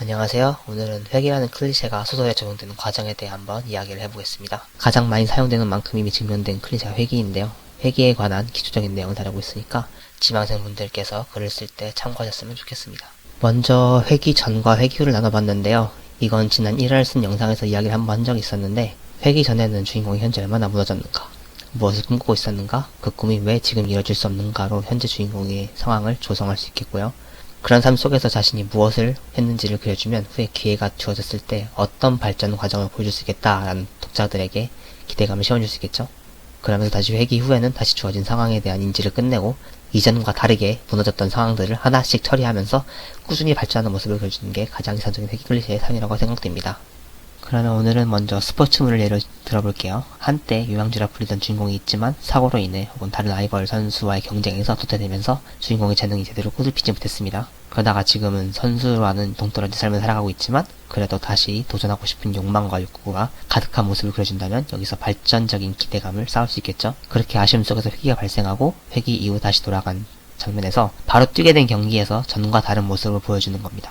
안녕하세요. 오늘은 회계라는 클리셰가 소설에 적용되는 과정에 대해 한번 이야기를 해보겠습니다. 가장 많이 사용되는 만큼 이미 증명된 클리셰가 회계인데요. 회계에 관한 기초적인 내용을 다루고 있으니까 지망생분들께서 글을 쓸 때 참고하셨으면 좋겠습니다. 먼저 회기 전과 회기 후를 나눠봤는데요. 이건 지난 1화를 쓴 영상에서 이야기를 한번 한 적이 있었는데, 회기 전에는 주인공이 현재 얼마나 무너졌는가, 무엇을 꿈꾸고 있었는가, 그 꿈이 왜 지금 이뤄질 수 없는가로 현재 주인공의 상황을 조성할 수 있겠고요. 그런 삶 속에서 자신이 무엇을 했는지를 그려주면 후에 기회가 주어졌을 때 어떤 발전 과정을 보여줄 수 있겠다라는 독자들에게 기대감을 심어줄 수 있겠죠. 그러면서 다시 회기 후에는 다시 주어진 상황에 대한 인지를 끝내고 이전과 다르게 무너졌던 상황들을 하나씩 처리하면서 꾸준히 발전하는 모습을 그려주는 게 가장 이상적인 회기 클리셰의 삶이라고 생각됩니다. 그러면 오늘은 먼저 스포츠물을 예로 들어볼게요. 한때 유망주라 불리던 주인공이 있지만 사고로 인해 혹은 다른 라이벌 선수와의 경쟁에서 도태되면서 주인공의 재능이 제대로 꽃을 피지 못했습니다. 그러다가 지금은 선수와는 동떨어진 삶을 살아가고 있지만 그래도 다시 도전하고 싶은 욕망과 욕구가 가득한 모습을 그려준다면 여기서 발전적인 기대감을 쌓을 수 있겠죠. 그렇게 아쉬움 속에서 회기가 발생하고 회기 이후 다시 돌아간 장면에서 바로 뛰게 된 경기에서 전과 다른 모습을 보여주는 겁니다.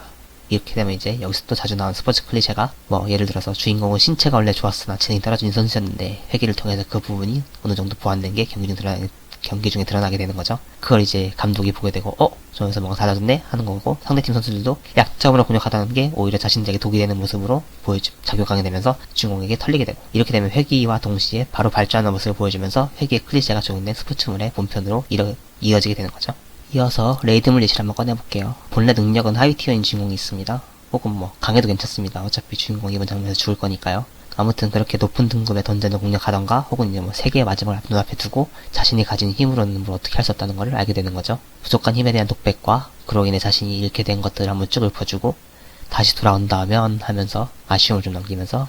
이렇게 되면 이제 여기서 또 자주 나오는 스포츠 클리셰가 예를 들어서 주인공은 신체가 원래 좋았으나 재능이 떨어진 선수였는데 회기를 통해서 그 부분이 어느 정도 보완된 게 경기 중에 드러나게 되는 거죠. 그걸 이제 감독이 보게 되고 저 녀석 뭔가 달라졌네 하는 거고, 상대팀 선수들도 약점으로 공격하다는 게 오히려 자신들에게 독이 되는 모습으로 작용하게 되면서 주인공에게 털리게 되고, 이렇게 되면 회기와 동시에 바로 발전하는 모습을 보여주면서 회기의 클리셰가 적용된 스포츠물의 본편으로 이어지게 되는 거죠. 이어서 레이드물 예시를 한번 꺼내볼게요. 본래 능력은 하위 티어인 주인공이 있습니다. 혹은 강해도 괜찮습니다. 어차피 주인공이 이번 장면에서 죽을 거니까요. 아무튼 그렇게 높은 등급의 던전을 공략하던가 혹은 이제 세계의 마지막을 눈앞에 두고 자신이 가진 힘으로는 어떻게 할 수 없다는 걸 알게 되는 거죠. 부족한 힘에 대한 독백과 그로 인해 자신이 잃게 된 것들을 한번 쭉 읊어주고 다시 돌아온다면 하면서 아쉬움을 좀 남기면서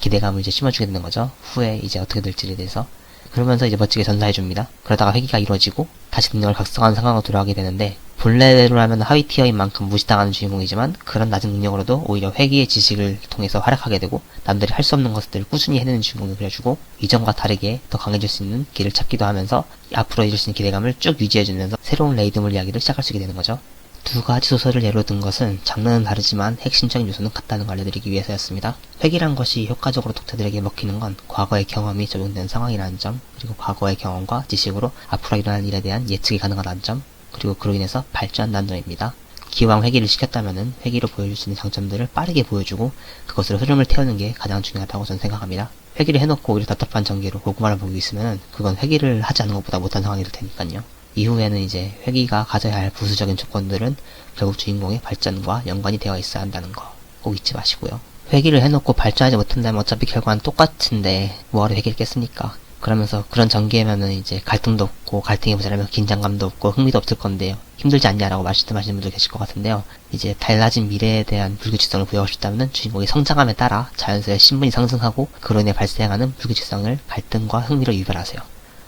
기대감을 이제 심어주게 되는 거죠. 후에 이제 어떻게 될지에 대해서. 그러면서 이제 멋지게 전사해줍니다. 그러다가 회기가 이루어지고 다시 능력을 각성하는 상황으로 돌아가게 되는데, 본래로라면 하위 티어인 만큼 무시당하는 주인공이지만 그런 낮은 능력으로도 오히려 회기의 지식을 통해서 활약하게 되고 남들이 할 수 없는 것들을 꾸준히 해내는 주인공을 그려주고 이전과 다르게 더 강해질 수 있는 길을 찾기도 하면서 앞으로 이룰 수 있는 기대감을 쭉 유지해주면서 새로운 레이드물 이야기를 시작할 수 있게 되는 거죠. 두 가지 소설을 예로 든 것은 장르는 다르지만 핵심적인 요소는 같다는 걸 알려드리기 위해서였습니다. 회기란 것이 효과적으로 독자들에게 먹히는 건 과거의 경험이 적용된 상황이라는 점, 그리고 과거의 경험과 지식으로 앞으로 일어날 일에 대한 예측이 가능하다는 점, 그리고 그로 인해서 발전한다는 점입니다. 기왕 회기를 시켰다면은 회기로 보여줄 수 있는 장점들을 빠르게 보여주고 그것으로 흐름을 태우는 게 가장 중요하다고 저는 생각합니다. 회기를 해놓고 오히려 답답한 전개로 고구마를 보고 있으면은 그건 회기를 하지 않은 것보다 못한 상황이 될 테니까요. 이후에는 이제 회기가 가져야 할 부수적인 조건들은 결국 주인공의 발전과 연관이 되어 있어야 한다는 거 꼭 잊지 마시고요. 회기를 해놓고 발전하지 못한다면 어차피 결과는 똑같은데 뭐하러 회기를 깼습니까? 그러면서 그런 전개면은 이제 갈등도 없고 갈등이 모자라면 긴장감도 없고 흥미도 없을 건데요. 힘들지 않냐라고 말씀하시는 분들 계실 것 같은데요. 이제 달라진 미래에 대한 불규칙성을 부여하고 싶다면은 주인공이 성장함에 따라 자연스레 신분이 상승하고 그로 인해 발생하는 불규칙성을 갈등과 흥미로 유발하세요.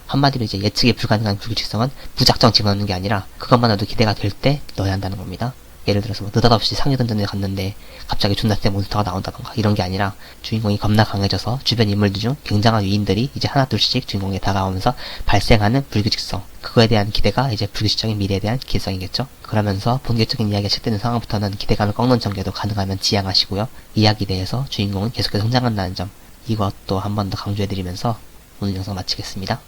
한마디로 이제 예측이 불가능한 불규칙성은 무작정 집어넣는 게 아니라 그것만으로도 기대가 될 때 넣어야 한다는 겁니다. 예를 들어서 느닷없이 상위 던전에 갔는데 갑자기 존나 센 몬스터가 나온다던가 이런 게 아니라 주인공이 겁나 강해져서 주변 인물들 중 굉장한 위인들이 이제 하나둘씩 주인공에게 다가오면서 발생하는 불규칙성, 그거에 대한 기대가 이제 불규칙적인 미래에 대한 기대성이겠죠. 그러면서 본격적인 이야기가 시작되는 상황부터는 기대감을 꺾는 전개도 가능하면 지양하시고요. 이야기 내에서 주인공은 계속해서 성장한다는 점, 이것도 한 번 더 강조해드리면서 오늘 영상 마치겠습니다.